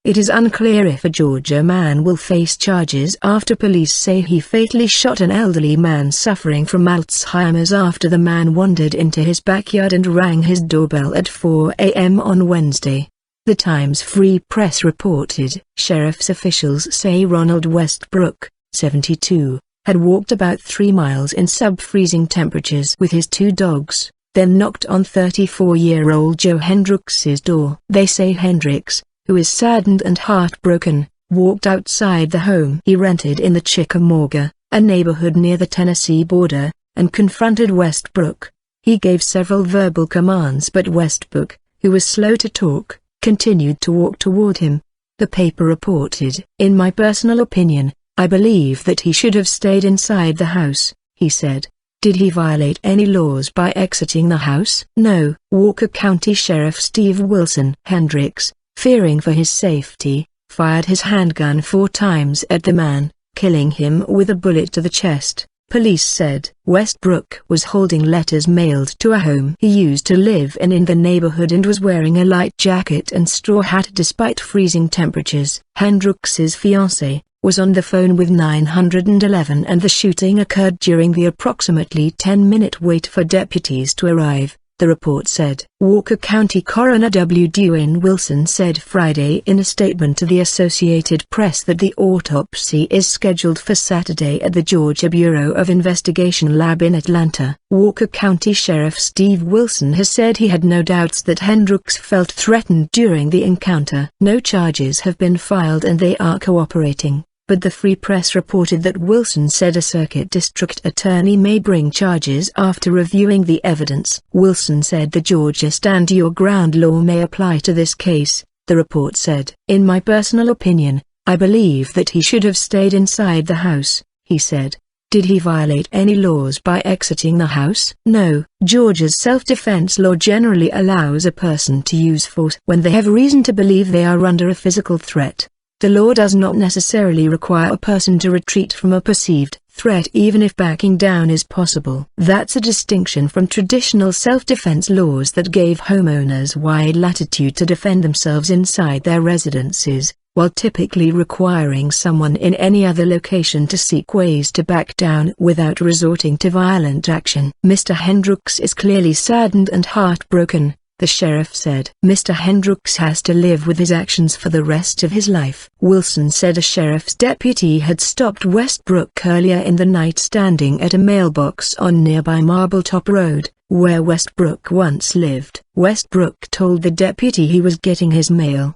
It is unclear if a Georgia man will face charges after police say he fatally shot an elderly man suffering from Alzheimer's after the man wandered into his backyard and rang his doorbell at 4 a.m. on Wednesday. The Times Free Press reported, sheriff's officials say Ronald Westbrook, 72, had walked about 3 miles in sub-freezing temperatures with his 2 dogs, then knocked on 34-year-old Joe Hendrix's door. They say Hendrix, who is saddened and heartbroken, walked outside the home he rented in the Chickamauga, a neighborhood near the Tennessee border, and confronted Westbrook. He gave several verbal commands, but Westbook, who was slow to talk, continued to walk toward him. The paper reported, "In my personal opinion, I believe that he should have stayed inside the house," he said. "Did he violate any laws by exiting the house?" "No." Walker County Sheriff Steve Wilson. Hendrix, fearing for his safety, fired his handgun 4 times at the man, killing him with a bullet to the chest, police said. Westbrook was holding letters mailed to a home he used to live in the neighborhood and was wearing a light jacket and straw hat despite freezing temperatures. Hendrix's fiancée was on the phone with 911 and the shooting occurred during the approximately 10-minute wait for deputies to arrive, the report said. Walker County Coroner W. Dwayne Wilson said Friday in a statement to the Associated Press that the autopsy is scheduled for Saturday at the Georgia Bureau of Investigation lab in Atlanta. Walker County Sheriff Steve Wilson has said he had no doubts that Hendrix felt threatened during the encounter. No charges have been filed and they are cooperating, but the Free Press reported that Wilson said a circuit district attorney may bring charges after reviewing the evidence. Wilson said the Georgia Stand Your Ground law may apply to this case, the report said. "In my personal opinion, I believe that he should have stayed inside the house," he said. "Did he violate any laws by exiting the house?" "No." Georgia's self-defense law generally allows a person to use force when they have reason to believe they are under a physical threat. The law does not necessarily require a person to retreat from a perceived threat even if backing down is possible. That's a distinction from traditional self-defense laws that gave homeowners wide latitude to defend themselves inside their residences, while typically requiring someone in any other location to seek ways to back down without resorting to violent action. "Mr. Hendrix is clearly saddened and heartbroken," the sheriff said. "Mr. Hendrix has to live with his actions for the rest of his life." Wilson said a sheriff's deputy had stopped Westbrook earlier in the night standing at a mailbox on nearby Marbletop Road, where Westbrook once lived. Westbrook told the deputy he was getting his mail.